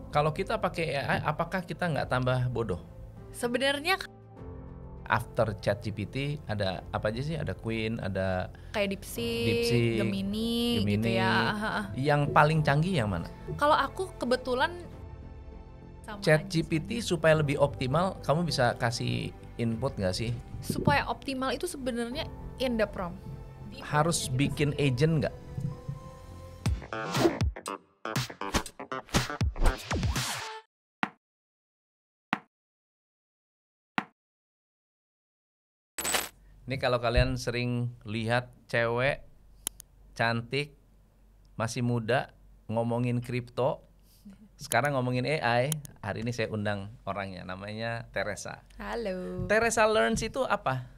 Kalau kita pakai AI, apakah kita nggak tambah bodoh? Sebenarnya After ChatGPT ada apa aja sih? Ada Queen, ada kayak DeepSeek, DeepSeek, Gemini gitu ya. Yang paling canggih yang mana? Kalau aku kebetulan sama ChatGPT supaya lebih optimal, kamu bisa kasih input nggak sih? Supaya optimal itu sebenarnya in the prompt. Harus bikin agent nggak? Ini kalau kalian sering lihat cewek cantik, masih muda, ngomongin kripto, sekarang ngomongin AI, hari ini saya undang orangnya, namanya Teresa. Halo. Teresa Learns itu apa?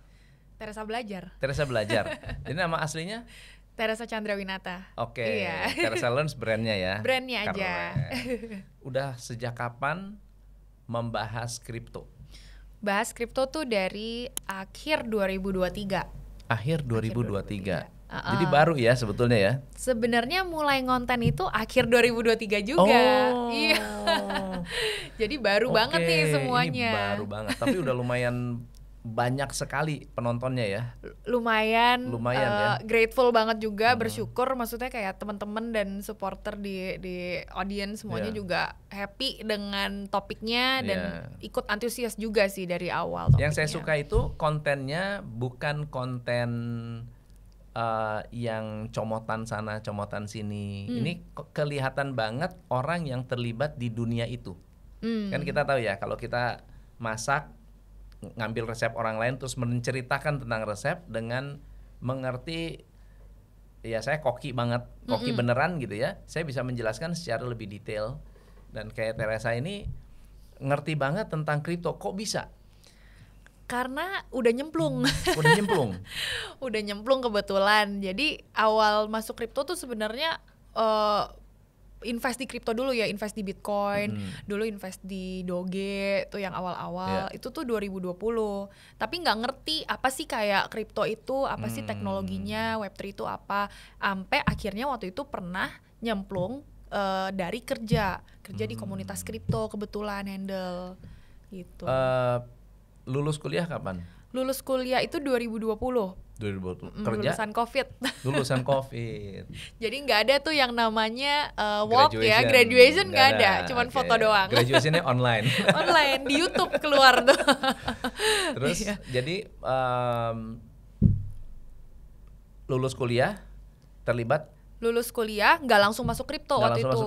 Teresa Belajar. Teresa Belajar. Ini nama aslinya? Teresa Chandrawinata. Oke. Iya. Teresa Learns brandnya ya. Brandnya aja. Udah sejak kapan membahas kripto? Bahas kripto tuh dari akhir 2023. Akhir 2023. Jadi baru ya sebetulnya ya. Sebenarnya mulai ngonten itu akhir 2023 juga. Oh. Iya. Jadi baru banget nih semuanya. Ini baru banget, tapi udah lumayan banyak sekali penontonnya ya. Lumayan ya. Grateful banget juga, bersyukur, maksudnya kayak teman-teman dan supporter di audience semuanya juga happy dengan topiknya dan ikut antusias juga sih dari awal topiknya. Yang saya suka itu kontennya bukan konten yang comotan sana comotan sini. Ini kelihatan banget orang yang terlibat di dunia itu. Kan kita tahu ya, kalau kita masak, ngambil resep orang lain terus menceritakan tentang resep dengan mengerti, ya saya koki banget, koki beneran gitu ya, saya bisa menjelaskan secara lebih detail. Dan kayak Teresa ini ngerti banget tentang kripto, kok bisa? Karena udah nyemplung. Udah nyemplung kebetulan. Jadi awal masuk kripto tuh sebenarnya invest di kripto dulu ya, invest di Bitcoin, dulu invest di Doge tuh yang awal-awal, itu tuh 2020. Tapi nggak ngerti apa sih kayak kripto itu, apa sih teknologinya, Web3 itu apa. Sampai akhirnya waktu itu pernah nyemplung dari kerja di komunitas kripto kebetulan handle gitu. Lulus kuliah kapan? Lulus kuliah itu 2020. 2020. Kerja? Lulusan COVID. Jadi nggak ada tuh yang namanya walk ya, graduation nggak ada, cuman foto doang. Graduationnya online. Online di YouTube keluar tuh. Terus jadi lulus kuliah terlibat? Lulus kuliah nggak langsung masuk kripto waktu itu.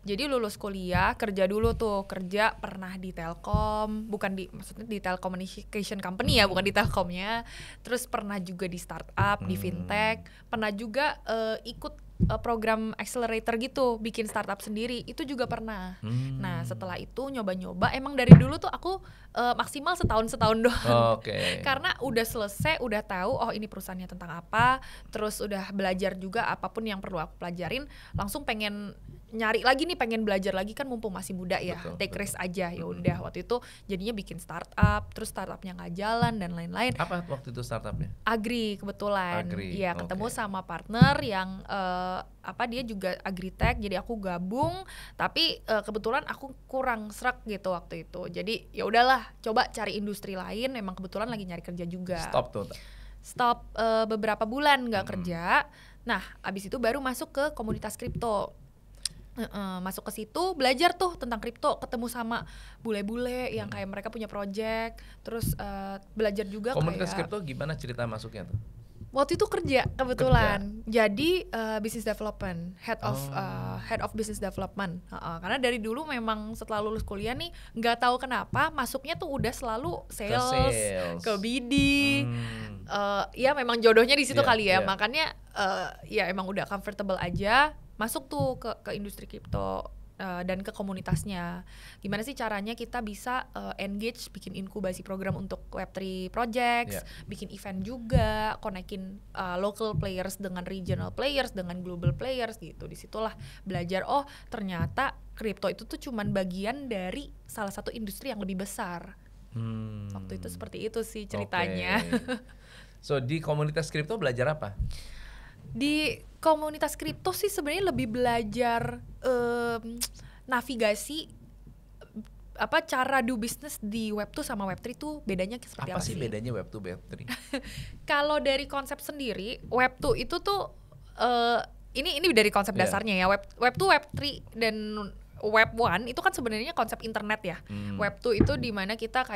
Jadi lulus kuliah kerja dulu tuh, kerja pernah di Telkom, maksudnya di telecommunication company ya, bukan di Telkomnya. Terus pernah juga di startup, di fintech, pernah juga ikut program accelerator gitu, bikin startup sendiri, itu juga pernah. Nah setelah itu nyoba-nyoba, emang dari dulu tuh aku maksimal setahun doang. Karena udah selesai, udah tahu oh ini perusahaannya tentang apa, terus udah belajar juga apapun yang perlu aku pelajarin, langsung pengen nyari lagi nih, pengen belajar lagi kan mumpung masih muda ya, take risk aja. Ya udah waktu itu jadinya bikin startup, terus startupnya nggak jalan dan lain-lain. Apa waktu itu startupnya? Agri kebetulan. Iya, ketemu sama partner yang dia juga agritech, jadi aku gabung, tapi kebetulan aku kurang srek gitu waktu itu. Jadi ya udahlah, coba cari industri lain, emang kebetulan lagi nyari kerja juga. Stop beberapa bulan nggak kerja. Nah, abis itu baru masuk ke komunitas kripto. Masuk ke situ, belajar tuh tentang kripto, ketemu sama bule-bule yang kayak mereka punya project, terus belajar juga. Komunitas kripto gimana cerita masuknya tuh? Waktu itu kerja kebetulan, jadi business development, head of business development. Karena dari dulu memang setelah lulus kuliah nih, nggak tahu kenapa masuknya tuh udah selalu sales. Ke BD. Ya memang jodohnya di situ kali ya. Makanya ya emang udah comfortable aja. Masuk tuh ke industri kripto dan ke komunitasnya. Gimana sih caranya kita bisa engage, bikin inkubasi program untuk Web3 projects, bikin event juga, konekin local players dengan regional players, dengan global players gitu. Disitulah belajar, oh ternyata kripto itu tuh cuman bagian dari salah satu industri yang lebih besar. Waktu itu seperti itu sih ceritanya. So di komunitas kripto belajar apa? Di komunitas kripto sih sebenarnya lebih belajar navigasi cara do business di Web 2 sama Web 3 tuh bedanya seperti apa sih? Apa sih bedanya Web 2 Web 3? Kalau dari konsep sendiri, Web 2 itu tuh ini dari konsep dasarnya ya. Web 2, Web 3 dan Web 1 itu kan sebenarnya konsep internet ya. Web 2 itu di mana kita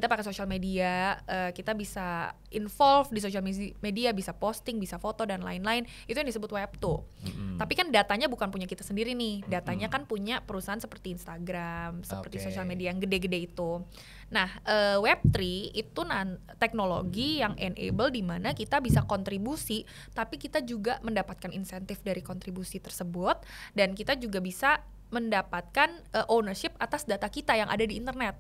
pakai sosial media, kita bisa involve di sosial media, bisa posting, bisa foto dan lain-lain. Itu yang disebut Web 2. Tapi kan datanya bukan punya kita sendiri nih. Datanya kan punya perusahaan seperti Instagram, seperti sosial media yang gede-gede itu. Nah, Web 3 itu teknologi yang enable di mana kita bisa kontribusi, tapi kita juga mendapatkan insentif dari kontribusi tersebut, dan kita juga bisa mendapatkan ownership atas data kita yang ada di internet.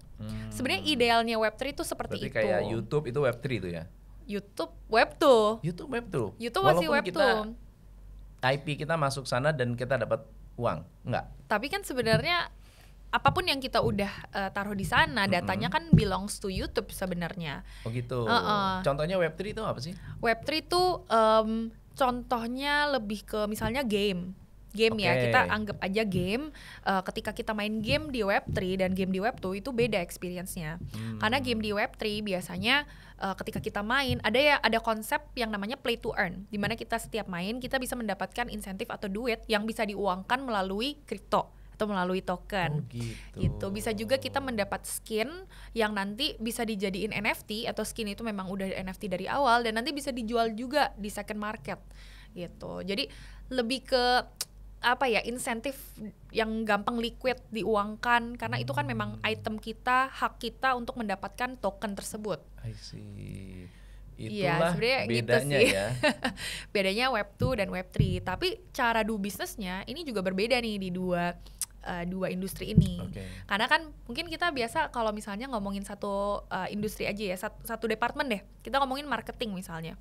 Sebenarnya idealnya Web 3 itu seperti berarti itu. Kayak YouTube itu Web 3 itu ya? YouTube Web 2. YouTube Web 2. YouTube masih Web 2. IP kita masuk sana dan kita dapat uang, enggak? Tapi kan sebenarnya apapun yang kita udah taruh di sana, datanya kan belongs to YouTube sebenarnya. Oh gitu. Contohnya Web 3 itu apa sih? Web 3 itu contohnya lebih ke misalnya game ya, kita anggap aja game. Ketika kita main game di Web 3 dan game di Web 2 itu beda experience-nya. Karena game di Web 3 biasanya ketika kita main ada konsep yang namanya play to earn, di mana kita setiap main kita bisa mendapatkan insentif atau duit yang bisa diuangkan melalui kripto atau melalui token. Gitu. Bisa juga kita mendapat skin yang nanti bisa dijadiin NFT, atau skin itu memang udah NFT dari awal dan nanti bisa dijual juga di second market gitu. Jadi lebih ke insentif yang gampang liquid diuangkan, karena itu kan memang item kita, hak kita untuk mendapatkan token tersebut. I see. Itulah bedanya gitu sih. ya. Bedanya Web 2 dan Web 3. Tapi cara do bisnisnya ini juga berbeda nih di dua industri ini. Karena kan mungkin kita biasa kalau misalnya ngomongin satu industri aja ya, satu departemen deh. Kita ngomongin marketing misalnya.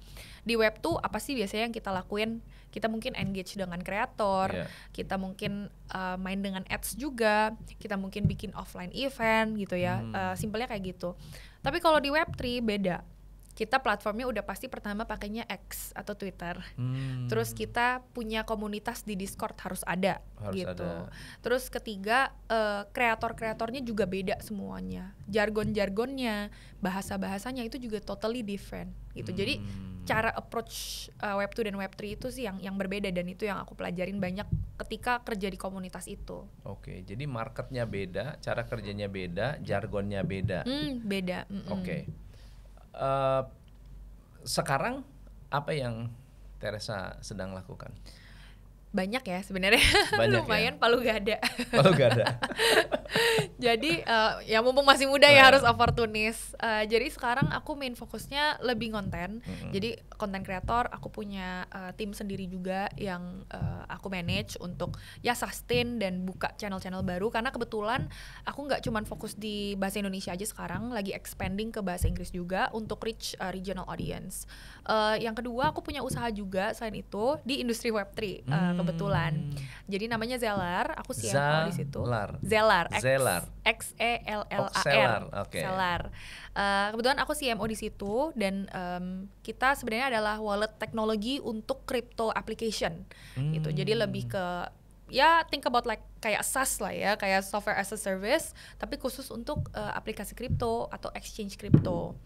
Di Web 2 apa sih biasanya yang kita lakuin? Kita mungkin engage dengan kreator, kita mungkin main dengan ads juga, kita mungkin bikin offline event gitu ya. Simpelnya kayak gitu. Tapi kalau di Web 3 beda. Kita platformnya udah pasti pertama pakainya X atau Twitter. Terus kita punya komunitas di Discord harus ada gitu. Terus ketiga, kreator-kreatornya juga beda semuanya. Jargon-jargonnya, bahasa-bahasanya itu juga totally different gitu. Jadi cara approach Web 2 dan Web 3 itu sih yang berbeda, dan itu yang aku pelajarin banyak ketika kerja di komunitas itu. Jadi marketnya beda, cara kerjanya beda, jargonnya beda. Beda. Sekarang apa yang Teresa sedang lakukan? Banyak ya sebenarnya. Lumayan ya? Palu gada. Jadi ya mumpung masih muda ya harus opportunis. Jadi sekarang aku main fokusnya lebih konten. Jadi konten kreator, aku punya tim sendiri juga yang aku manage untuk ya sustain dan buka channel-channel baru. Karena kebetulan aku nggak cuman fokus di bahasa Indonesia aja sekarang, lagi expanding ke bahasa Inggris juga untuk reach regional audience. Yang kedua, aku punya usaha juga selain itu di industri Web 3 kebetulan. Jadi namanya Zellar, aku CMO di situ. Zellar. XELLAR. Zellar. Kebetulan aku CMO di situ, dan kita sebenarnya adalah wallet teknologi untuk crypto application gitu. Jadi lebih ke ya think about like kayak SaaS lah ya, kayak software as a service, tapi khusus untuk aplikasi kripto atau exchange kripto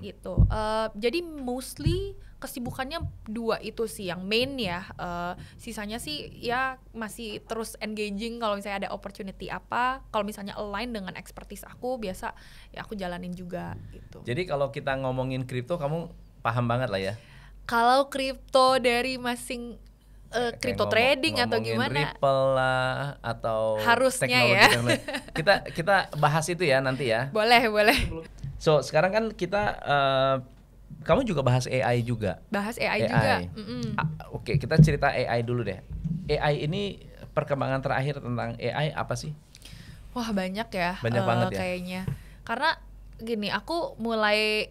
gitu. Jadi mostly kesibukannya dua itu sih yang main ya. Sisanya sih ya masih terus engaging kalau misalnya ada opportunity apa, kalau misalnya align dengan expertise aku, biasa ya aku jalanin juga gitu. Jadi kalau kita ngomongin kripto, kamu paham banget lah ya? Kalau kripto dari crypto trading atau gimana? Ripple lah atau harusnya teknologi ya. Kita bahas itu ya nanti ya. Boleh. So sekarang kan kita kamu juga bahas AI juga. Bahas AI juga. Oke, kita cerita AI dulu deh. AI ini perkembangan terakhir tentang AI apa sih? Wah banyak ya. Banyak banget ya. Kayaknya. Karena gini, aku mulai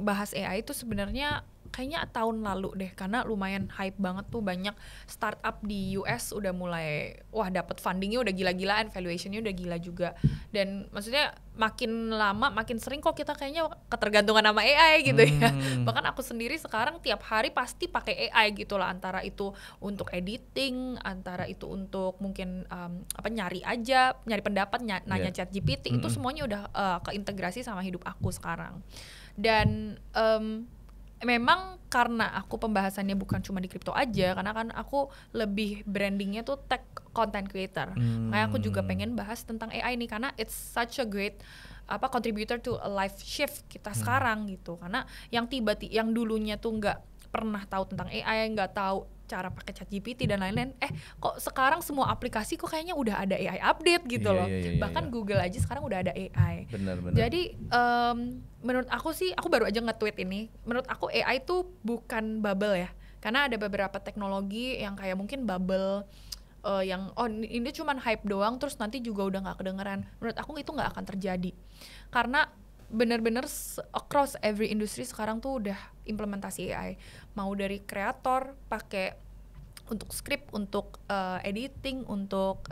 bahas AI itu sebenarnya kayaknya tahun lalu deh, karena lumayan hype banget tuh, banyak startup di US udah mulai dapat fundingnya udah gila-gilaan, valuationnya udah gila juga. Dan maksudnya makin lama makin sering kok kita kayaknya ketergantungan sama AI gitu ya. Bahkan aku sendiri sekarang tiap hari pasti pakai AI gitu lah, antara itu untuk editing, antara itu untuk mungkin nyari pendapat, nanya ChatGPT, itu semuanya udah keintegrasi sama hidup aku sekarang. Dan memang karena aku pembahasannya bukan cuma di kripto aja, karena kan aku lebih brandingnya tuh tech content creator. Kayak aku juga pengen bahas tentang AI nih, karena it's such a great contributor to a life shift kita sekarang gitu. Karena yang dulunya tuh nggak pernah tahu tentang AI, nggak tahu cara pakai ChatGPT dan lain-lain, kok sekarang semua aplikasi kok kayaknya udah ada AI update gitu loh. Bahkan Google aja sekarang udah ada AI. Benar. Jadi menurut aku sih, aku baru aja nge-tweet ini, menurut aku AI tuh bukan bubble ya. Karena ada beberapa teknologi yang kayak mungkin bubble, yang ini cuman hype doang terus nanti juga udah gak kedengeran. Menurut aku itu gak akan terjadi. Karena bener-bener across every industry sekarang tuh udah implementasi AI. Mau dari kreator pakai untuk script, untuk editing, untuk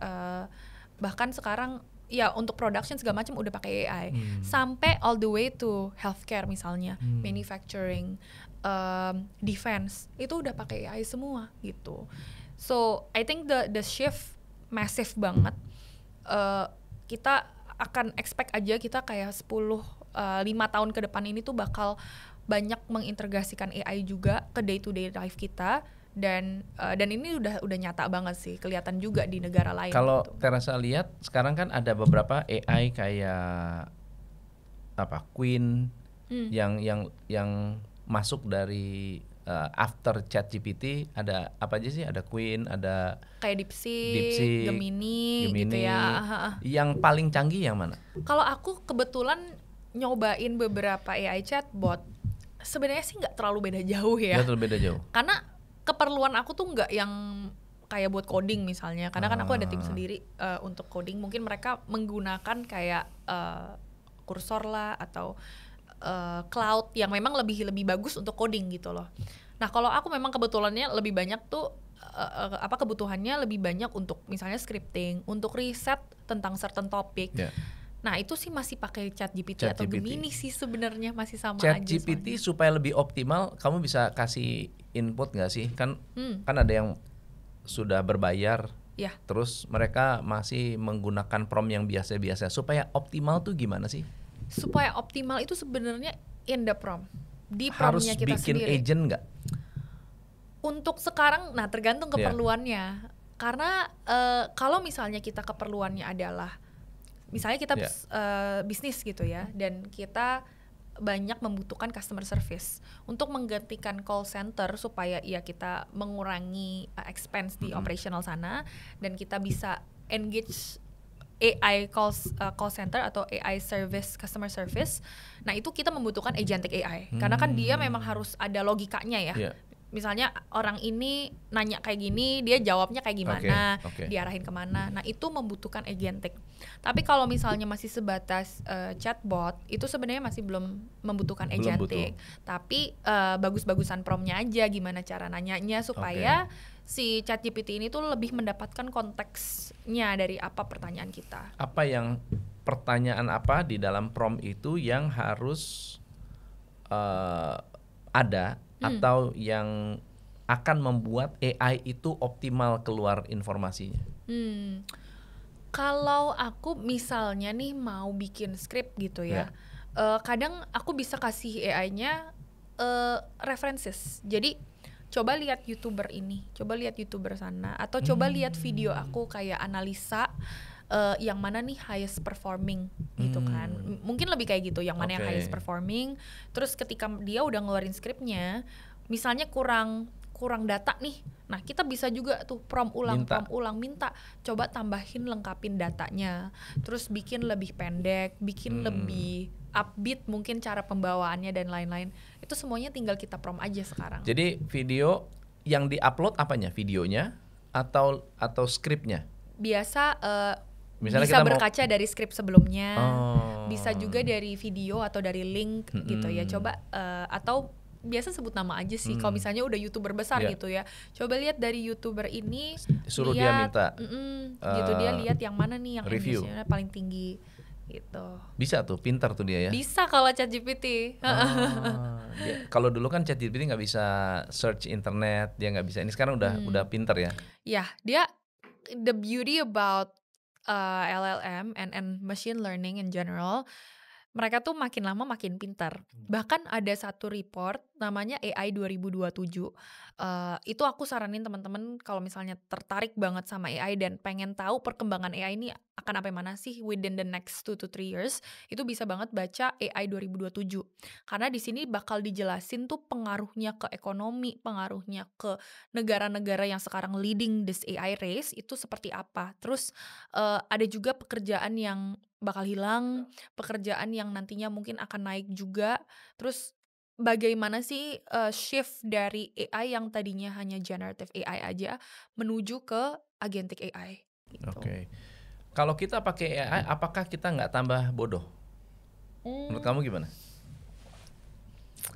bahkan sekarang ya untuk production segala macam udah pakai AI. Sampai all the way to healthcare misalnya, manufacturing, defense, itu udah pakai AI semua gitu. So I think the shift massive banget. Kita akan expect aja kita kayak 5 tahun ke depan ini tuh bakal banyak mengintegrasikan AI juga ke day to day life kita, dan ini udah nyata banget sih, kelihatan juga di negara lain. Kalau gitu. Terasa lihat sekarang kan ada beberapa AI kayak Queen yang masuk dari after ChatGPT, ada apa aja sih? Ada Queen, ada kayak DeepSeek, Gemini gitu ya. Yang paling canggih yang mana? Kalau aku kebetulan nyobain beberapa AI chatbot, sebenarnya sih nggak terlalu beda jauh ya. Nggak terlalu beda jauh. Karena keperluan aku tuh nggak yang kayak buat coding misalnya. Karena kan aku ada tim sendiri untuk coding. Mungkin mereka menggunakan kayak kursor lah atau cloud yang memang lebih bagus untuk coding gitu loh. Nah kalau aku memang kebetulannya lebih banyak tuh kebutuhannya lebih banyak untuk misalnya scripting, untuk riset tentang certain topic. Nah itu sih masih pakai ChatGPT atau Gemini sih sebenarnya, masih sama aja. ChatGPT supaya lebih optimal, kamu bisa kasih input nggak sih? Kan ada yang sudah berbayar, terus mereka masih menggunakan prompt yang biasa-biasa. Supaya optimal tuh gimana sih? Supaya optimal itu sebenarnya in the prompt, di promptnya kita sendiri. Harus bikin agent nggak? Untuk sekarang, nah tergantung keperluannya. Karena kalau misalnya kita keperluannya adalah misalnya kita bisnis gitu ya, dan kita banyak membutuhkan customer service untuk menggantikan call center supaya ya kita mengurangi expense di operational sana, dan kita bisa engage AI call center atau AI service, customer service. Nah itu kita membutuhkan agentic AI karena kan dia memang harus ada logikanya ya. Misalnya orang ini nanya kayak gini, dia jawabnya kayak gimana, diarahin kemana. Nah itu membutuhkan agentic. Tapi kalau misalnya masih sebatas chatbot, itu sebenarnya masih belum membutuhkan agentic. Tapi bagus-bagusan promptnya aja, gimana cara nanyanya supaya si ChatGPT ini tuh lebih mendapatkan konteksnya dari apa pertanyaan kita. Pertanyaan apa di dalam prompt itu yang harus ada atau yang akan membuat AI itu optimal keluar informasinya? Kalau aku misalnya nih mau bikin script gitu ya, kadang aku bisa kasih AI-nya references. Jadi coba lihat YouTuber ini, coba lihat YouTuber sana, atau coba lihat video aku kayak analisa yang mana nih highest performing gitu kan. Mungkin lebih kayak gitu, yang mana yang highest performing. Terus ketika dia udah ngeluarin skripnya, misalnya kurang data nih, nah kita bisa juga tuh prompt ulang, minta coba tambahin, lengkapin datanya, terus bikin lebih pendek, bikin lebih upbeat mungkin cara pembawaannya dan lain-lain. Itu semuanya tinggal kita prompt aja sekarang. Jadi video yang diupload apanya? Videonya atau skripnya? Biasa misalnya bisa berkaca dari skrip sebelumnya, bisa juga dari video atau dari link gitu ya. Coba atau biasa sebut nama aja sih. Kalau misalnya udah YouTuber besar gitu ya, coba lihat dari YouTuber ini, suruh lihat, dia minta gitu, dia lihat yang mana nih yang review engagement-nya paling tinggi gitu. Bisa tuh, pintar tuh dia ya. Bisa kalau ChatGPT. Kalau dulu kan ChatGPT nggak bisa search internet, dia nggak bisa. Ini sekarang udah pintar ya. Ya, dia the beauty about LLM and machine learning in general, mereka tuh makin lama makin pintar. Bahkan ada satu report namanya AI 2027. Itu aku saranin teman-teman kalau misalnya tertarik banget sama AI dan pengen tahu perkembangan AI ini akan apa mana sih within the next 2 to 3 years, itu bisa banget baca AI 2027. Karena di sini bakal dijelasin tuh pengaruhnya ke ekonomi, pengaruhnya ke negara-negara yang sekarang leading this AI race itu seperti apa. Terus ada juga pekerjaan yang bakal hilang, pekerjaan yang nantinya mungkin akan naik juga. Terus bagaimana sih shift dari AI yang tadinya hanya generative AI aja menuju ke agentic AI gitu. Oke. Kalau kita pakai AI, apakah kita nggak tambah bodoh? Menurut kamu gimana?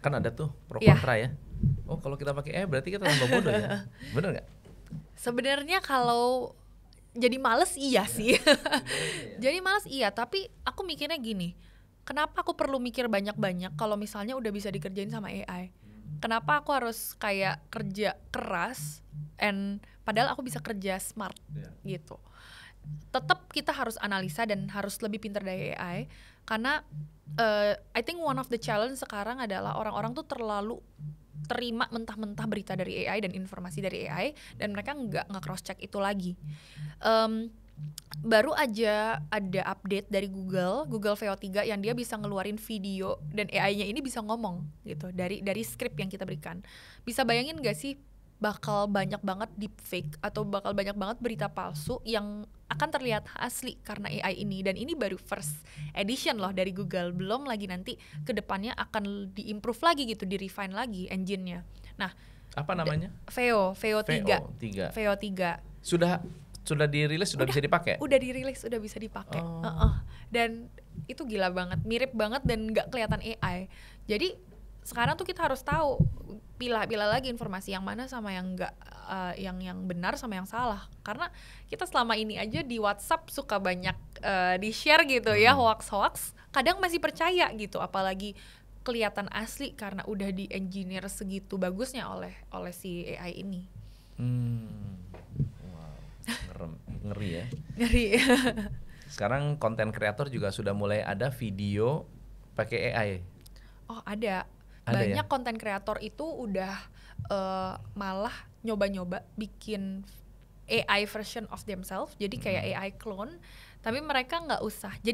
Kan ada tuh pro kontra ya. Oh, kalau kita pakai AI berarti kita tambah bodoh ya? Bener nggak? Sebenarnya kalau jadi males iya sih. Jadi males iya, tapi aku mikirnya gini, kenapa aku perlu mikir banyak-banyak kalau misalnya udah bisa dikerjain sama AI? Kenapa aku harus kayak kerja keras padahal aku bisa kerja smart gitu. Tetap kita harus analisa dan harus lebih pintar dari AI karena I think one of the challenge sekarang adalah orang-orang tuh terlalu terima mentah-mentah berita dari AI dan informasi dari AI dan mereka nggak cross check itu lagi. Baru aja ada update dari Google VO3 yang dia bisa ngeluarin video dan AI-nya ini bisa ngomong gitu dari script yang kita berikan. Bisa bayangin gak sih bakal banyak banget deepfake atau bakal banyak banget berita palsu yang akan terlihat asli karena AI ini, dan ini baru first edition loh dari Google, belum lagi nanti kedepannya akan diimprove lagi gitu, di-refine lagi engine-nya. Nah, apa namanya? VO3. Sudah dirilis, sudah bisa dipakai? Udah dirilis, udah bisa dipakai. Dan itu gila banget, mirip banget dan nggak kelihatan AI. Jadi sekarang tuh kita harus tahu pilah-pilah lagi informasi yang mana sama yang enggak, yang benar sama yang salah. Karena kita selama ini aja di WhatsApp suka banyak di-share gitu ya, hoax-hoax, kadang masih percaya gitu, apalagi kelihatan asli karena udah di-engineer segitu bagusnya oleh si AI ini. Wow, ngeri ya. Ngeri. Sekarang konten kreator juga sudah mulai ada video pakai AI. Oh, ada banyak konten kreator itu udah malah nyoba-nyoba bikin AI version of themselves, jadi kayak AI clone, tapi mereka nggak usah di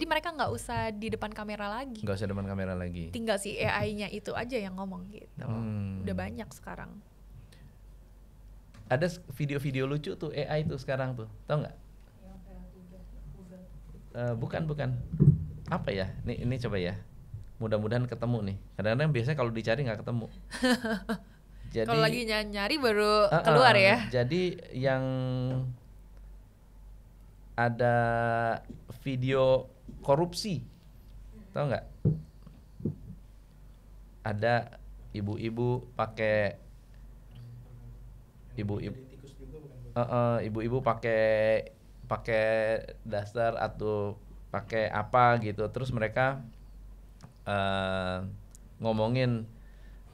depan kamera lagi. Nggak usah depan kamera lagi. Tinggal si AI-nya itu aja yang ngomong gitu. Udah banyak sekarang. Ada video-video lucu tuh AI tuh sekarang tuh, tau nggak? Bukan. Apa ya? Ini coba ya. Mudah-mudahan ketemu nih. Kadang-kadang biasanya kalau dicari nggak ketemu. Jadi kalau lagi nyari baru keluar ya. Jadi yang ada video korupsi, tau nggak? Ada ibu-ibu pakai ibu-ibu pakai daster atau pakai apa gitu, terus mereka ngomongin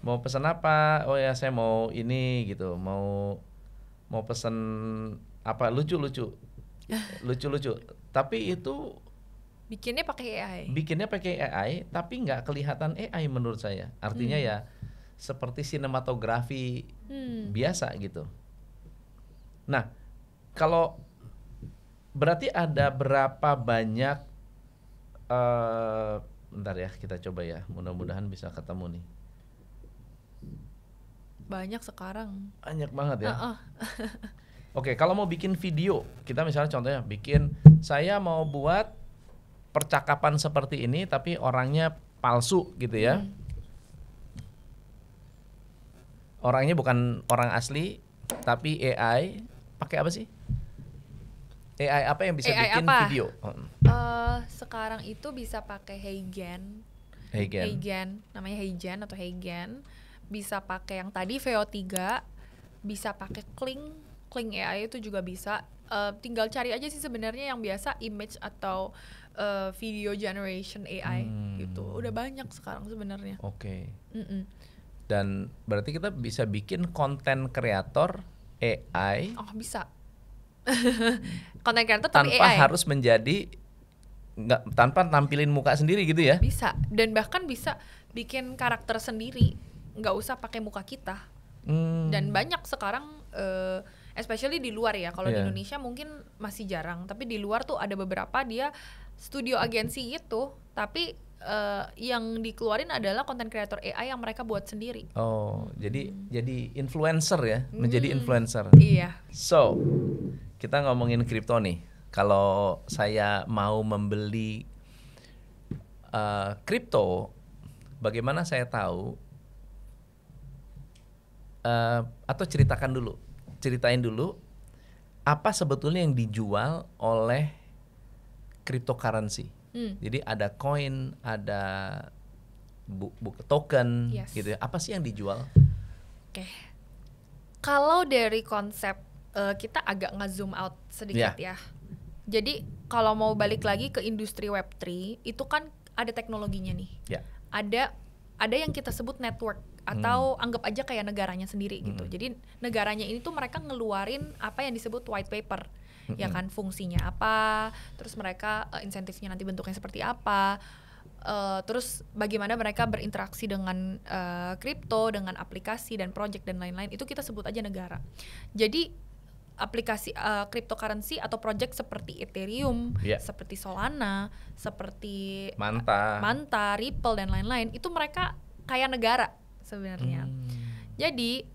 mau pesan apa, oh ya saya mau ini gitu, mau pesen apa, lucu tapi itu bikinnya pakai AI tapi nggak kelihatan AI menurut saya, artinya ya seperti sinematografi biasa gitu. Nah, kalau berarti ada berapa banyak bentar ya, kita coba ya, mudah-mudahan bisa ketemu nih. Banyak sekarang. Banyak banget ya. Oke, kalau mau bikin video, kita misalnya contohnya saya mau buat percakapan seperti ini tapi orangnya palsu gitu ya. Orangnya bukan orang asli tapi AI. Pakai apa sih? AI apa yang bisa bikin video? Sekarang itu bisa pakai Heygen, namanya Heygen atau Heygen. bisa pakai yang tadi VO3, bisa pakai Kling AI itu juga bisa. Tinggal cari aja sih sebenarnya yang biasa image atau video generation AI gitu. Udah banyak sekarang sebenarnya. Oke. Dan berarti kita bisa bikin konten kreator AI. Oh, bisa. Konten kreator tapi tanpa AI. harus menjadi tanpa nampilin muka sendiri gitu ya? Bisa. Dan bahkan bisa bikin karakter sendiri, nggak usah pakai muka kita. Dan banyak sekarang especially di luar ya. Kalau di Indonesia mungkin masih jarang, tapi di luar tuh ada beberapa dia studio agensi gitu, tapi yang dikeluarin adalah konten kreator AI yang mereka buat sendiri. Oh, jadi influencer ya, menjadi influencer. Iya. So, kita ngomongin kripto nih. Kalau saya mau membeli kripto, bagaimana saya tahu? Atau ceritain dulu apa sebetulnya yang dijual oleh cryptocurrency. Jadi ada coin, ada token, gitu ya. Apa sih yang dijual? Oke. Kalau dari konsep kita agak nge-zoom out sedikit ya. Jadi kalau mau balik lagi ke industri Web3, itu kan ada teknologinya nih. Ada yang kita sebut network atau anggap aja kayak negaranya sendiri gitu. Jadi negaranya ini tuh mereka ngeluarin apa yang disebut white paper. Ya kan, fungsinya apa, terus mereka insentifnya nanti bentuknya seperti apa, terus bagaimana mereka berinteraksi dengan kripto, dengan aplikasi dan project dan lain-lain, itu kita sebut aja negara. Jadi aplikasi cryptocurrency atau project seperti Ethereum, seperti Solana, seperti Manta, Ripple dan lain-lain, itu mereka kayak negara sebenarnya. Jadi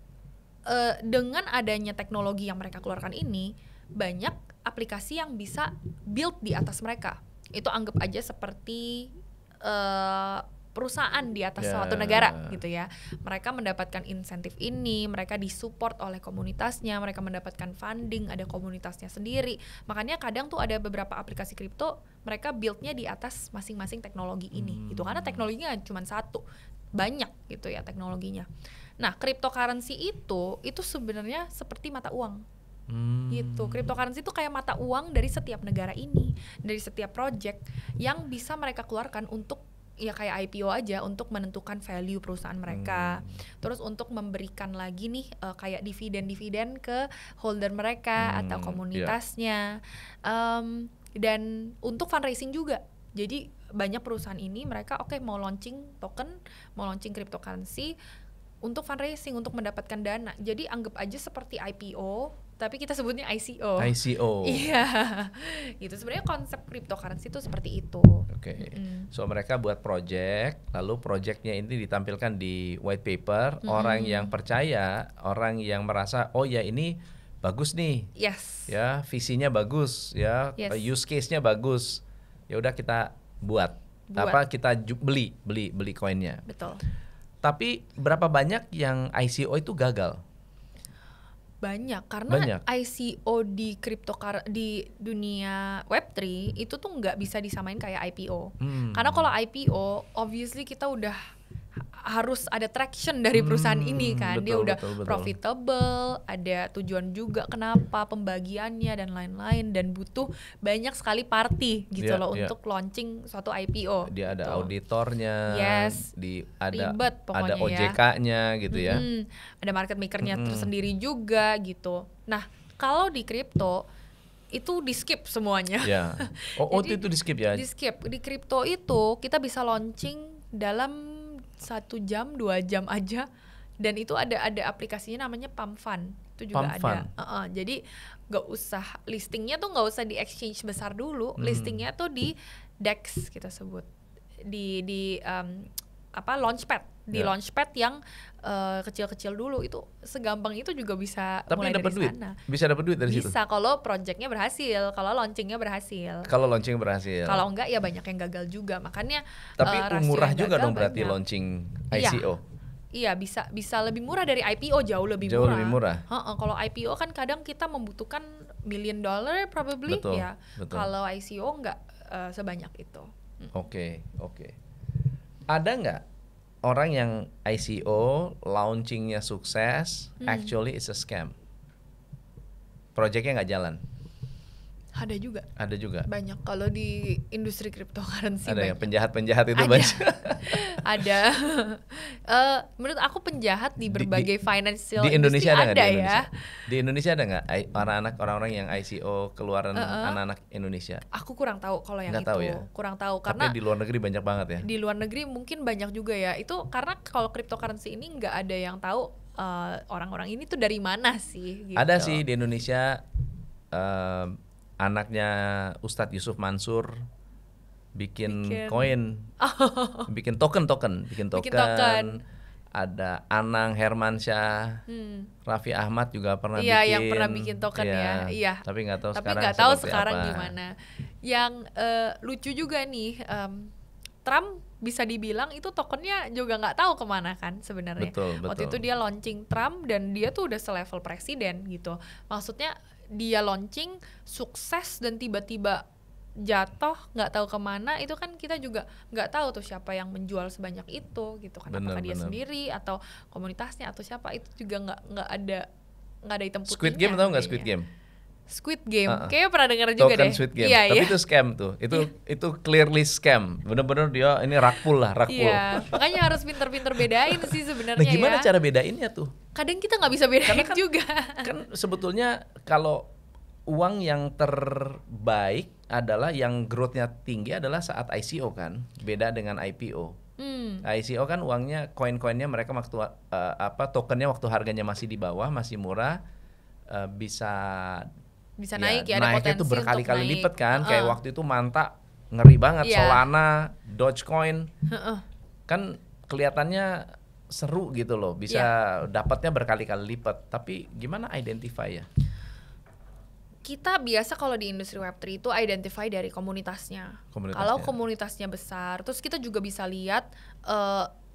dengan adanya teknologi yang mereka keluarkan ini, banyak aplikasi yang bisa build di atas mereka. Itu anggap aja seperti perusahaan di atas suatu negara gitu ya. Mereka mendapatkan insentif ini, mereka disupport oleh komunitasnya, mereka mendapatkan funding, ada komunitasnya sendiri. Makanya kadang tuh ada beberapa aplikasi kripto, mereka build-nya di atas masing-masing teknologi ini gitu. Karena teknologinya cuma satu, banyak gitu ya teknologinya. Nah, cryptocurrency itu sebenarnya seperti mata uang. Gitu. Cryptocurrency itu kayak mata uang dari setiap negara ini, dari setiap project yang bisa mereka keluarkan untuk ya kayak IPO aja, untuk menentukan value perusahaan mereka. Terus untuk memberikan lagi nih kayak dividen ke holder mereka atau komunitasnya. Dan untuk fundraising juga. Jadi banyak perusahaan ini mereka mau launching token, mau launching cryptocurrency untuk fundraising, untuk mendapatkan dana. Jadi anggap aja seperti IPO, tapi kita sebutnya ICO. Iya. Gitu. Sebenarnya konsep cryptocurrency itu seperti itu. So mereka buat project, lalu projectnya ini ditampilkan di white paper. Orang yang percaya, orang yang merasa oh ya ini bagus nih. Ya, visinya bagus, ya, use case-nya bagus. Ya udah kita buat. Apa kita beli koinnya. Betul. Tapi berapa banyak yang ICO itu gagal? Banyak, karena ICO di dunia Web3 itu tuh nggak bisa disamain kayak IPO. Karena kalau IPO, obviously kita udah harus ada traction dari perusahaan ini kan. Dia udah profitable, ada tujuan juga kenapa, pembagiannya dan lain-lain, dan butuh banyak sekali party gitu loh untuk launching suatu IPO. Dia ada auditornya, ribet pokoknya, ada OJK-nya gitu ya. Ada market maker-nya tersendiri juga gitu. Nah, kalau di kripto itu di skip semuanya. Jadi, itu di skip ya? Di skip. Di kripto itu kita bisa launching dalam 1 jam, 2 jam aja, dan itu ada aplikasinya namanya Pump Fund, itu juga ada. Jadi nggak usah listingnya tuh nggak usah di exchange besar dulu, listingnya tuh di DEX kita sebut, di launchpad, di launchpad yang kecil-kecil dulu. Itu segampang itu juga bisa. Tapi mulai dapat dari duit? sana. Bisa dapat duit dari situ? Bisa kalau projectnya berhasil, kalau launchingnya berhasil. Kalau enggak ya banyak yang gagal juga, makanya. Tapi murah juga dong berarti banyak. Launching ICO. Iya, bisa lebih murah dari IPO, jauh lebih murah. Kalau IPO kan kadang kita membutuhkan $1 million probably. Betul. Kalau ICO enggak sebanyak itu. Oke. Ada nggak orang yang ICO launchingnya sukses, actually it's a scam. Projectnya nggak jalan. Ada juga. Ada juga. Banyak kalau di industri cryptocurrency. Ada banyak. ya penjahat-penjahat itu Ada. banyak. Ada. Menurut aku penjahat di berbagai financial di Indonesia ada nggak? ya. Di Indonesia ada nggak orang-orang yang ICO keluaran anak-anak Indonesia? Aku kurang tahu kalau yang Nggak itu. tahu ya? Kurang tahu Tapi karena di luar negeri banyak banget ya. di luar negeri mungkin banyak juga ya. Itu karena kalau cryptocurrency ini nggak ada yang tahu orang-orang ini tuh dari mana sih. Gitu. Ada sih di Indonesia. Anaknya Ustadz Yusuf Mansur bikin koin, bikin token. Ada Anang Hermansyah, Raffi Ahmad juga pernah bikin. Iya, yang pernah bikin token ya. Iya. Tapi nggak tahu sekarang gimana. Yang lucu juga nih, Trump bisa dibilang itu tokennya juga nggak tahu kemana kan sebenarnya. Betul. Waktu itu dia launching Trump dan dia tuh udah selevel presiden gitu. Maksudnya dia launching sukses dan tiba-tiba jatuh nggak tahu kemana, itu kan kita juga nggak tahu tuh siapa yang menjual sebanyak itu gitu kan. Apakah dia sendiri atau komunitasnya atau siapa, itu juga nggak ada hitam putihnya. Squid Game tahu nggak Squid Game? Squid Game, kayaknya pernah dengar juga token deh. Squid Game. Iya, Tapi itu scam tuh. Itu clearly scam. Bener-bener dia ini rakpul. Iya, makanya harus pinter-pinter bedain sih sebenarnya. Nah, gimana cara bedainnya tuh? Kadang kita nggak bisa bedain kan, juga. Kan sebetulnya kalau uang yang terbaik adalah yang growth-nya tinggi adalah saat ICO kan. Beda dengan IPO. ICO kan uangnya, koin-koinnya mereka waktu tokennya waktu harganya masih di bawah, masih murah, bisa naik ya, ada naiknya potensi tuh berkali-kali untuk naik. lipat kan. Kayak waktu itu Manta ngeri banget, Solana, Dogecoin. Kan kelihatannya seru gitu loh, bisa dapatnya berkali-kali lipat. Tapi gimana identify ya? Kita biasa kalau di industri Web3 itu identify dari komunitasnya. Kalau komunitasnya besar, terus kita juga bisa lihat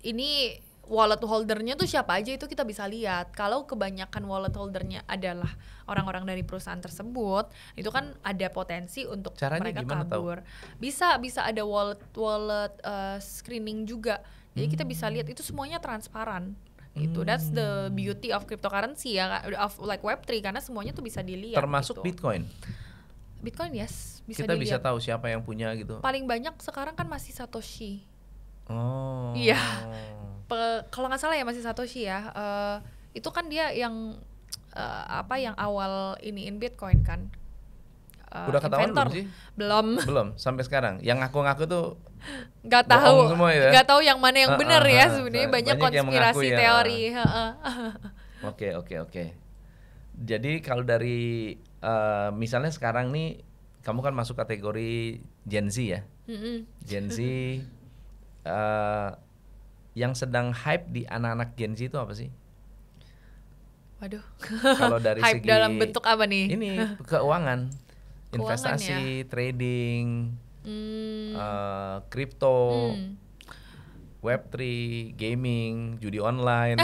ini wallet holdernya tuh siapa aja, itu kita bisa lihat. Kalau kebanyakan wallet holdernya adalah orang-orang dari perusahaan tersebut, itu kan ada potensi untuk caranya mereka tahu? kabur. Bisa ada wallet screening juga. Jadi kita bisa lihat itu semuanya transparan. Gitu. That's the beauty of cryptocurrency ya, of like Web3, karena semuanya tuh bisa dilihat. Termasuk gitu. Bitcoin. Yes, bisa kita dilihat. bisa tahu siapa yang punya gitu. Paling banyak sekarang kan masih Satoshi. Oh. Iya. Kalau nggak salah ya masih Satoshi ya. Itu kan dia yang yang awal iniin Bitcoin kan. Udah ketahuan belum sih? Belum sampai sekarang. Yang ngaku-ngaku tuh nggak tahu semua ya? Nggak tahu yang mana yang benar ya sebenarnya. Banyak konspirasi ya. teori. Oke. Jadi kalau dari misalnya sekarang nih kamu kan masuk kategori Gen Z ya. Gen Z yang sedang hype di anak-anak Gen Z itu apa sih? Waduh. Kalau dari hype segi dalam bentuk apa nih? Ini keuangan, investasi, ya? Trading, kripto, Web3, gaming, judi online.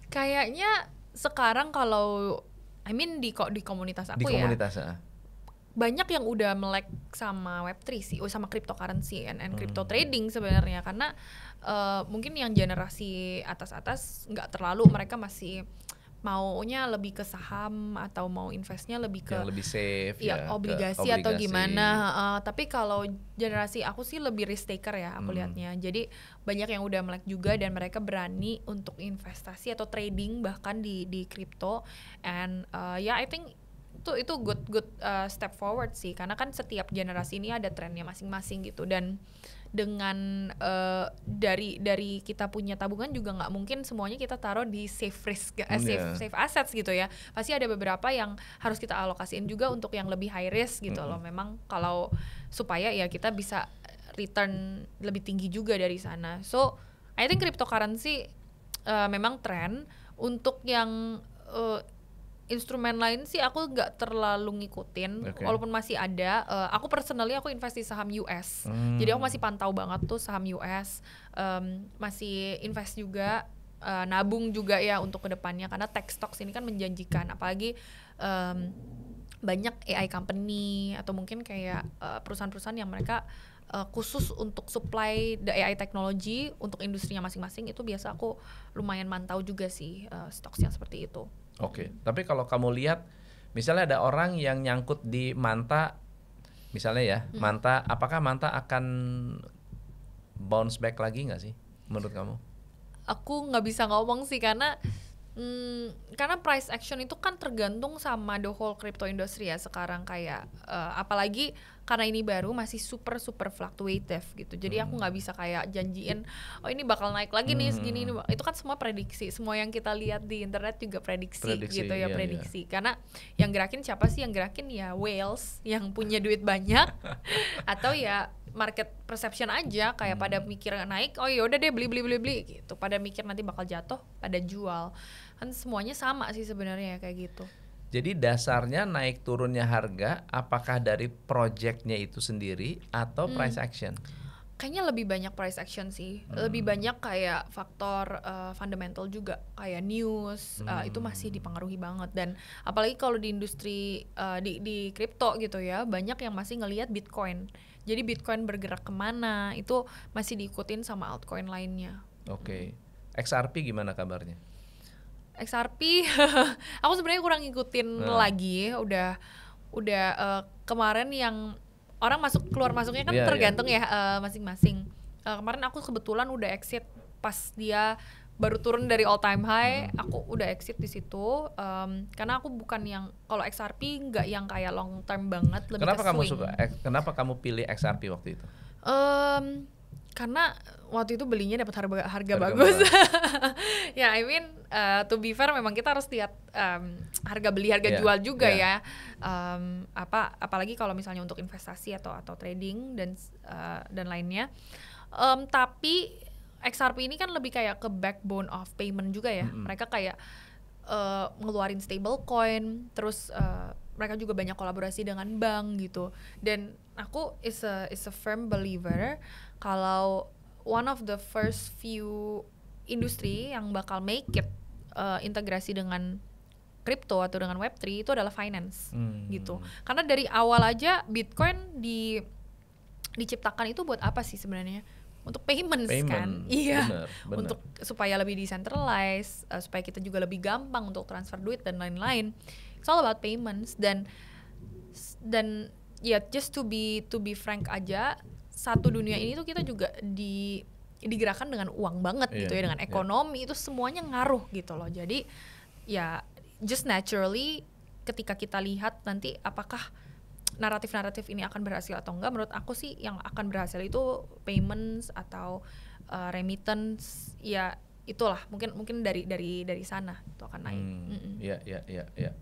Kayaknya sekarang kalau di komunitas aku banyak yang udah melek sama Web3 sih, sama cryptocurrency and crypto trading sebenarnya, karena mungkin yang generasi atas nggak terlalu, mereka masih maunya lebih ke saham atau mau investnya lebih ke yang lebih safe obligasi atau gimana. Tapi kalau generasi aku sih lebih risk taker ya aku lihatnya. Jadi banyak yang udah melek juga dan mereka berani untuk investasi atau trading bahkan di crypto. And I think itu good step forward sih, karena kan setiap generasi ini ada trennya masing-masing gitu. Dan dengan dari kita punya tabungan juga nggak mungkin semuanya kita taruh di safe assets gitu ya. Pasti ada beberapa yang harus kita alokasiin juga untuk yang lebih high risk gitu loh. Memang kalau supaya ya kita bisa return lebih tinggi juga dari sana. So I think cryptocurrency memang tren. Untuk yang instrumen lain sih aku nggak terlalu ngikutin, walaupun masih ada. Aku personally aku invest di saham US, jadi aku masih pantau banget tuh saham US, masih invest juga, nabung juga ya untuk kedepannya, karena tech stocks ini kan menjanjikan, apalagi banyak AI company atau mungkin kayak perusahaan-perusahaan yang mereka khusus untuk supply the AI teknologi untuk industrinya masing-masing. Itu biasa aku lumayan mantau juga sih stocks yang seperti itu. Oke. Tapi kalau kamu lihat misalnya ada orang yang nyangkut di Manta misalnya ya, Manta, apakah Manta akan bounce back lagi nggak sih menurut kamu? Aku nggak bisa ngomong sih karena price action itu kan tergantung sama the whole crypto industry ya sekarang, kayak apalagi karena ini baru masih super fluctuative gitu. Jadi aku nggak bisa kayak janjiin oh ini bakal naik lagi nih segini ini. Itu kan semua prediksi, semua yang kita lihat di internet juga prediksi gitu ya, prediksi. Karena yang gerakin siapa sih? Yang gerakin ya whales yang punya duit banyak atau ya market perception aja, kayak pada mikir naik, oh ya udah deh beli gitu. Pada mikir nanti bakal jatuh, pada jual. Kan semuanya sama sih sebenarnya kayak gitu. Jadi dasarnya naik turunnya harga apakah dari projectnya itu sendiri atau price action? Kayaknya lebih banyak price action sih. Lebih banyak kayak faktor fundamental juga, kayak news itu masih dipengaruhi banget. Dan apalagi kalau di industri di kripto gitu ya, banyak yang masih ngelihat Bitcoin. Jadi Bitcoin bergerak kemana itu masih diikutin sama altcoin lainnya. Oke. XRP gimana kabarnya? XRP aku sebenarnya kurang ngikutin lagi. Udah kemarin yang orang keluar masuknya kan tergantung ya masing-masing. Kemarin aku kebetulan udah exit pas dia baru turun dari all time high. Aku udah exit di situ karena aku bukan yang, kalau XRP nggak yang kayak long term banget, lebih kenapa ke swing. Kenapa kamu pilih XRP waktu itu? Karena waktu itu belinya dapat harga bagus. Ya, I mean to be fair memang kita harus lihat harga beli harga jual juga ya. Apalagi kalau misalnya untuk investasi atau trading dan lainnya. Tapi XRP ini kan lebih kayak ke backbone of payment juga ya. Mereka kayak ngeluarin stablecoin, terus mereka juga banyak kolaborasi dengan bank gitu. Dan aku is a firm believer kalau one of the first few industri yang bakal make it integrasi dengan crypto atau dengan Web3 itu adalah finance gitu. Karena dari awal aja Bitcoin diciptakan itu buat apa sih sebenarnya? Untuk payments kan, iya, bener. Untuk supaya lebih decentralized, supaya kita juga lebih gampang untuk transfer duit dan lain-lain. It's all about payments dan ya just to be frank aja, satu dunia ini tuh kita juga digerakkan dengan uang banget gitu ya, dengan ekonomi itu semuanya ngaruh gitu loh. Jadi ya just naturally ketika kita lihat nanti apakah naratif ini akan berhasil atau enggak, menurut aku sih yang akan berhasil itu payments atau remittance, ya itulah mungkin dari sana itu akan naik. Ya.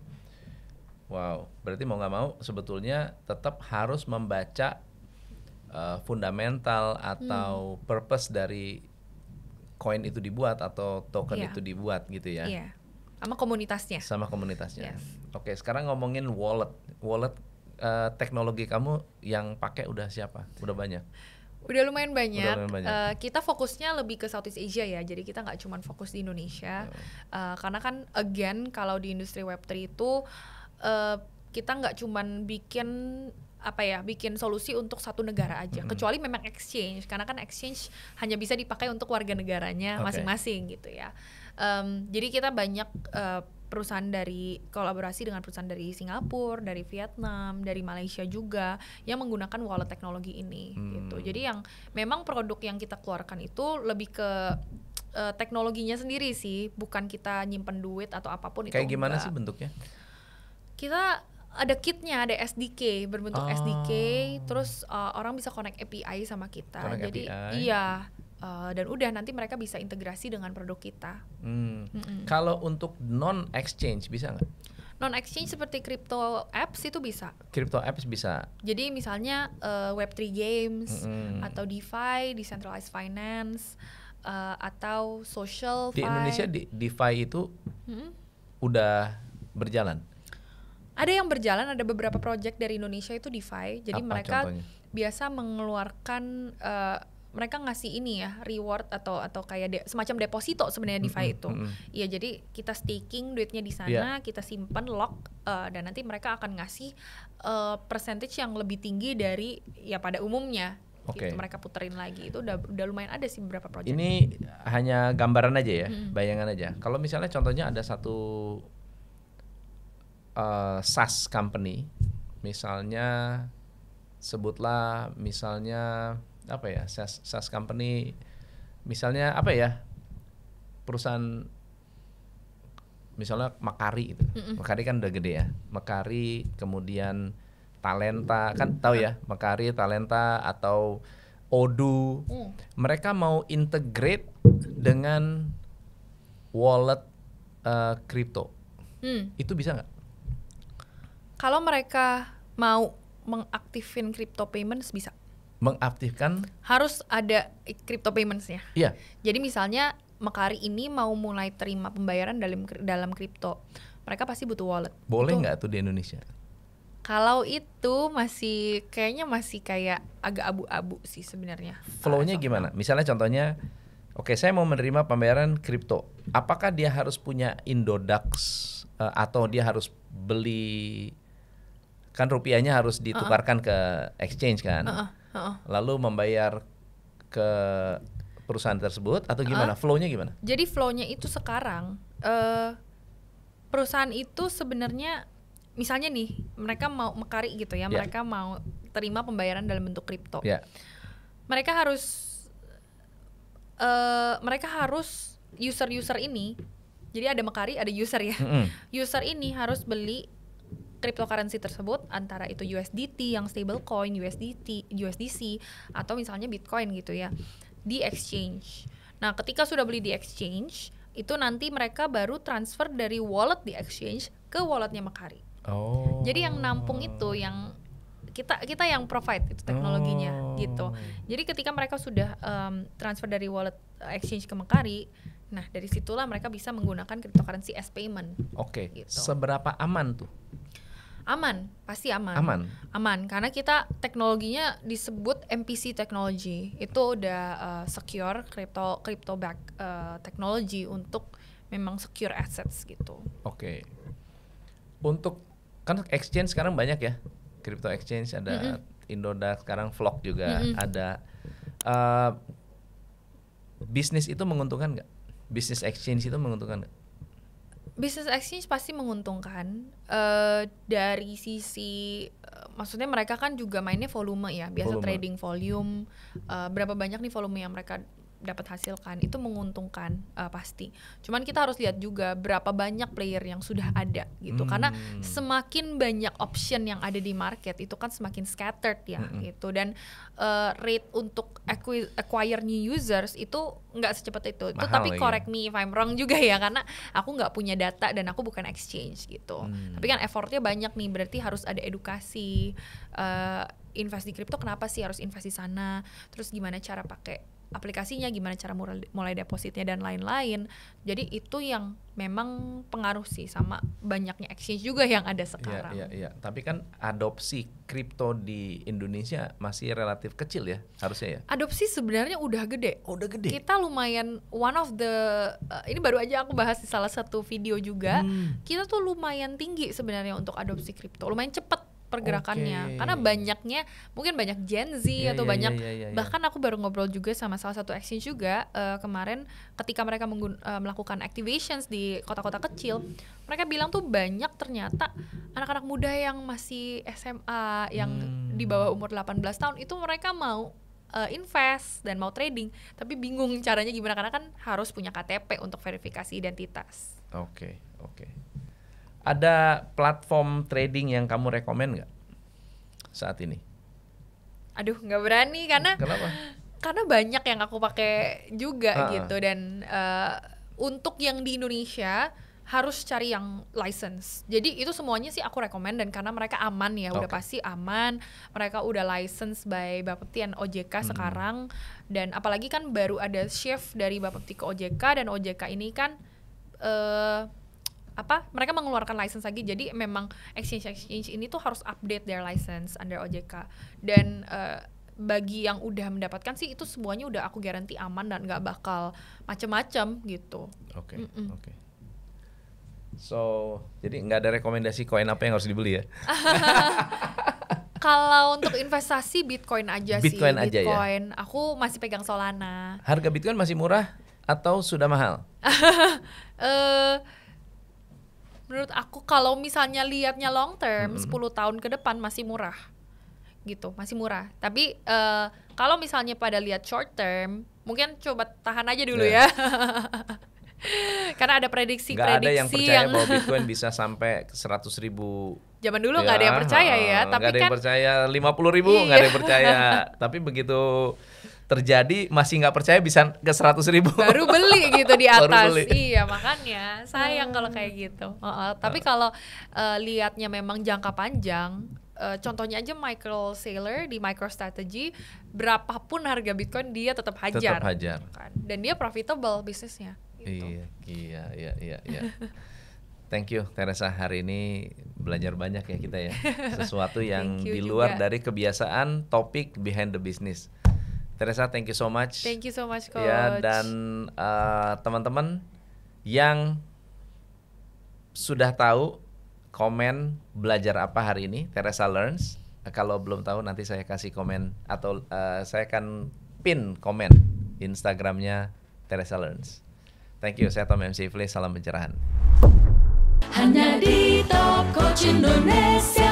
Wow, berarti mau nggak mau sebetulnya tetap harus membaca fundamental atau purpose dari koin itu dibuat atau token itu dibuat gitu ya. Iya. Sama komunitasnya. Yes. Oke, sekarang ngomongin wallet. Teknologi kamu yang pakai udah siapa? Udah banyak? Udah lumayan banyak. Kita fokusnya lebih ke Southeast Asia ya. Jadi kita nggak cuma fokus di Indonesia. Karena kan again kalau di industri Web3 itu kita nggak cuma bikin solusi untuk satu negara aja. Kecuali memang exchange. Karena kan exchange hanya bisa dipakai untuk warga negaranya masing-masing gitu ya. Jadi kita banyak perusahaan dari kolaborasi dengan perusahaan dari Singapura, dari Vietnam, dari Malaysia juga yang menggunakan wallet teknologi ini gitu. Jadi yang memang produk yang kita keluarkan itu lebih ke teknologinya sendiri sih, bukan kita nyimpen duit atau apapun. Kayak gimana sih bentuknya? Kita ada kitnya, ada SDK berbentuk SDK, terus orang bisa connect API sama kita. Jadi API. Iya. Dan udah nanti mereka bisa integrasi dengan produk kita. Kalau untuk non exchange bisa nggak? Non exchange seperti crypto apps itu bisa. Crypto apps bisa. Jadi misalnya Web3 games atau DeFi, decentralized finance atau social. Di Indonesia DeFi itu udah berjalan. Ada yang berjalan, ada beberapa project dari Indonesia itu DeFi. Jadi mereka contohnya? Biasa mengeluarkan mereka ngasih ini ya reward atau kayak semacam deposito sebenarnya DeFi itu. Iya, jadi kita staking duitnya di sana, kita simpan lock, dan nanti mereka akan ngasih percentage yang lebih tinggi dari ya pada umumnya. Gitu, mereka puterin lagi. Itu udah lumayan ada sih beberapa project. Ini hanya gambaran aja ya, bayangan aja. Kalau misalnya contohnya ada satu SaaS company, misalnya sebutlah misalnya apa ya, SaaS company misalnya apa ya, perusahaan misalnya Makari gitu. Makari kan udah gede ya. Makari, kemudian Talenta, kan tahu ya, Makari, Talenta atau Odoo. Mereka mau integrate dengan wallet kripto. Itu bisa nggak? Kalau mereka mau mengaktifin crypto payments bisa. Mengaktifkan? Harus ada crypto payments-nya. Iya. Jadi misalnya Makari ini mau mulai terima pembayaran dalam kripto, mereka pasti butuh wallet. Boleh nggak tuh di Indonesia? Kalau itu kayaknya masih kayak agak abu-abu sih sebenarnya. Flow-nya gimana? Misalnya contohnya, oke, saya mau menerima pembayaran kripto. Apakah dia harus punya Indodax atau dia harus beli, kan rupiahnya harus ditukarkan ke exchange kan? Lalu membayar ke perusahaan tersebut atau gimana? Flow-nya gimana? Jadi flow-nya itu sekarang perusahaan itu sebenarnya misalnya nih mereka mau Makari gitu ya, mereka mau terima pembayaran dalam bentuk kripto. Mereka harus user ini, jadi ada Makari, ada user ya. User ini harus beli cryptocurrency tersebut, antara itu USDT yang stablecoin, USDC atau misalnya Bitcoin gitu ya, di exchange. Nah, ketika sudah beli di exchange, itu nanti mereka baru transfer dari wallet di exchange ke walletnya Makari. Jadi yang nampung itu yang kita yang provide itu teknologinya gitu. Jadi ketika mereka sudah transfer dari wallet exchange ke Makari, nah dari situlah mereka bisa menggunakan cryptocurrency as payment. Gitu. Seberapa aman tuh? Aman, pasti aman. Aman, karena kita teknologinya disebut MPC technology. Itu udah secure crypto back technology untuk memang secure assets gitu. Untuk kan exchange sekarang banyak ya, crypto exchange ada Indodax, sekarang Flock juga ada. Bisnis itu menguntungkan nggak? Bisnis exchange itu menguntungkan nggak? Business exchange pasti menguntungkan dari sisi maksudnya mereka kan juga mainnya volume ya, biasa trading volume, berapa banyak nih volume yang mereka dapat hasilkan, itu menguntungkan pasti. Cuman kita harus lihat juga berapa banyak player yang sudah ada gitu, karena semakin banyak option yang ada di market itu kan semakin scattered ya gitu, dan rate untuk acquire new users itu nggak secepat itu. Itu tapi correct me if I'm wrong juga ya, karena aku nggak punya data dan aku bukan exchange gitu. Tapi kan effortnya banyak nih, berarti harus ada edukasi, invest di kripto kenapa sih harus invest di sana, terus gimana cara pakai aplikasinya, gimana cara mulai depositnya dan lain-lain. Jadi itu yang memang pengaruh sih sama banyaknya exchange juga yang ada sekarang. Iya. Tapi kan adopsi kripto di Indonesia masih relatif kecil ya, harusnya ya. Adopsi sebenarnya udah gede. Udah gede. Kita lumayan one of the ini baru aja aku bahas di salah satu video juga. Kita tuh lumayan tinggi sebenarnya untuk adopsi kripto. Lumayan cepat pergerakannya, karena banyaknya mungkin banyak Gen Z atau banyak bahkan aku baru ngobrol juga sama salah satu exchange juga kemarin, ketika mereka melakukan activations di kota-kota kecil, mereka bilang tuh banyak ternyata anak-anak muda yang masih SMA yang di bawah umur 18 tahun itu mereka mau invest dan mau trading, tapi bingung caranya gimana karena kan harus punya KTP untuk verifikasi identitas. Oke. Ada platform trading yang kamu rekomen nggak saat ini? Aduh, nggak berani karena. Kenapa? Karena banyak yang aku pakai juga gitu, dan untuk yang di Indonesia harus cari yang license. Jadi itu semuanya sih aku rekomen, dan karena mereka aman ya, udah pasti aman. Mereka udah license by Bapepti dan OJK sekarang, dan apalagi kan baru ada shift dari Bapepti ke OJK, dan OJK ini kan mereka mengeluarkan license lagi, jadi memang exchange ini tuh harus update their license under OJK, dan bagi yang udah mendapatkan sih itu semuanya udah aku garanti aman dan nggak bakal macem-macem gitu. Oke. So, jadi nggak ada rekomendasi koin apa yang harus dibeli ya? Kalau untuk investasi Bitcoin aja sih. Bitcoin aja ya? Aku masih pegang Solana. Harga Bitcoin masih murah atau sudah mahal? Menurut aku kalau misalnya lihatnya long term, 10 tahun ke depan masih murah. Gitu, masih murah. Tapi kalau misalnya pada lihat short term, mungkin coba tahan aja dulu ya. Karena ada prediksi-prediksi Nggak ada yang percaya bahwa Bitcoin bisa sampai 100.000. Zaman dulu nggak ada yang percaya ya, tapi nggak ada kan yang percaya 50.000, nggak ada yang percaya. Tapi begitu terjadi masih nggak percaya bisa ke 100.000. Baru beli gitu di atas. Beli. Iya, makanya sayang kalau kayak gitu. Tapi kalau lihatnya memang jangka panjang, contohnya aja Michael Saylor di MicroStrategy, berapapun harga Bitcoin dia tetap hajar. Kan? Dan dia profitable bisnisnya. Gitu. Iya. Thank you Teresa, hari ini belajar banyak ya kita ya. Sesuatu yang di luar dari kebiasaan topik behind the business. Teresa, thank you so much. Thank you so much, Coach. Ya, dan teman-teman yang sudah tahu, komen belajar apa hari ini Teresa Learns. Kalau belum tahu nanti saya kasih komen atau saya akan pin komen Instagramnya Teresa Learns. Thank you, saya Tom MC Ifle, salam pencerahan. Hanya di Top Coach Indonesia.